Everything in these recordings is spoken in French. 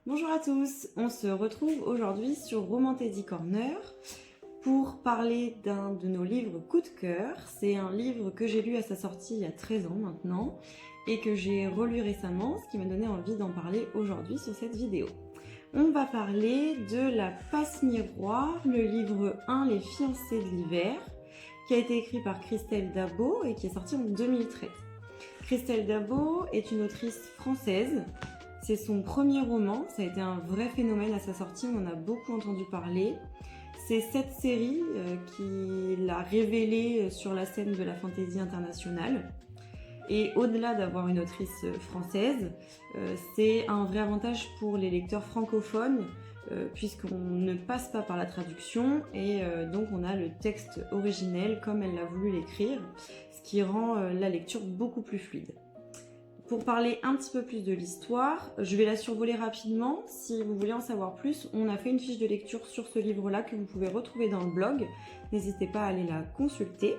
Bonjour à tous, on se retrouve aujourd'hui sur Romantaisie Corner pour parler d'un de nos livres coup de cœur. C'est un livre que j'ai lu à sa sortie il y a 13 ans maintenant et que j'ai relu récemment, ce qui m'a donné envie d'en parler aujourd'hui sur cette vidéo. On va parler de La Passe-Miroir, le livre 1 Les fiancés de l'hiver, qui a été écrit par Christelle Dabo et qui est sorti en 2013. Christelle Dabo est une autrice française. C'est son premier roman, ça a été un vrai phénomène à sa sortie, on en a beaucoup entendu parler. C'est cette série qui l'a révélée sur la scène de la fantaisie internationale. Et au-delà d'avoir une autrice française, c'est un vrai avantage pour les lecteurs francophones, puisqu'on ne passe pas par la traduction et donc on a le texte originel comme elle a voulu l'écrire, ce qui rend la lecture beaucoup plus fluide. Pour parler un petit peu plus de l'histoire, je vais la survoler rapidement. Si vous voulez en savoir plus, on a fait une fiche de lecture sur ce livre-là que vous pouvez retrouver dans le blog. N'hésitez pas à aller la consulter.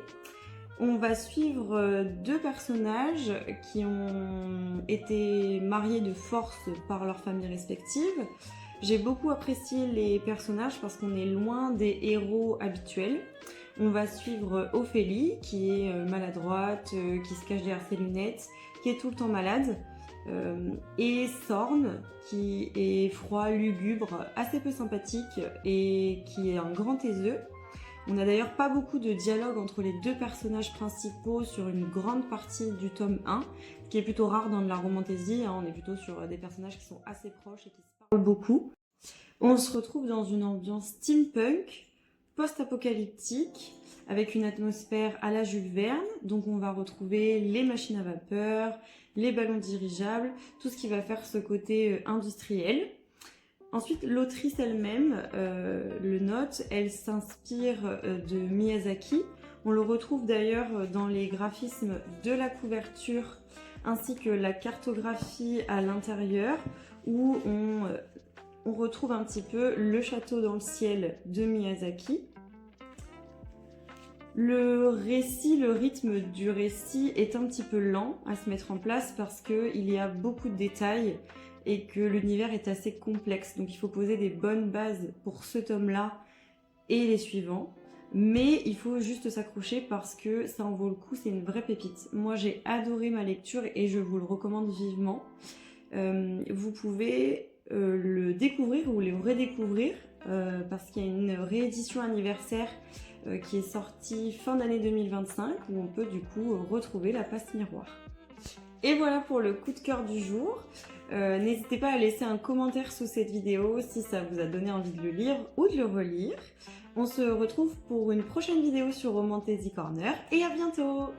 On va suivre deux personnages qui ont été mariés de force par leurs familles respectives. J'ai beaucoup apprécié les personnages parce qu'on est loin des héros habituels. On va suivre Ophélie, qui est maladroite, qui se cache derrière ses lunettes, qui est tout le temps malade, et Sorn, qui est froid, lugubre, assez peu sympathique et qui est un grand taiseux. On n'a d'ailleurs pas beaucoup de dialogue entre les deux personnages principaux sur une grande partie du tome 1, ce qui est plutôt rare dans de la romantaisie, hein. On est plutôt sur des personnages qui sont assez proches et qui se parlent beaucoup. On se retrouve dans une ambiance steampunk, post-apocalyptique, avec une atmosphère à la Jules Verne. Donc on va retrouver les machines à vapeur, les ballons dirigeables, tout ce qui va faire ce côté industriel. Ensuite, l'autrice elle-même le note, elle s'inspire de Miyazaki. On le retrouve d'ailleurs dans les graphismes de la couverture ainsi que la cartographie à l'intérieur où on retrouve un petit peu le château dans le ciel de Miyazaki. Le rythme du récit est un petit peu lent à se mettre en place parce qu'il y a beaucoup de détails et que l'univers est assez complexe. Donc il faut poser des bonnes bases pour ce tome-là et les suivants. Mais il faut juste s'accrocher parce que ça en vaut le coup, c'est une vraie pépite. Moi j'ai adoré ma lecture et je vous le recommande vivement. Vous pouvez le découvrir ou le redécouvrir parce qu'il y a une réédition anniversaire qui est sortie fin d'année 2025 où on peut du coup retrouver La Passe-Miroir. Et voilà pour le coup de cœur du jour. N'hésitez pas à laisser un commentaire sous cette vidéo si ça vous a donné envie de le lire ou de le relire. On se retrouve pour une prochaine vidéo sur Romantaisie Corner et à bientôt!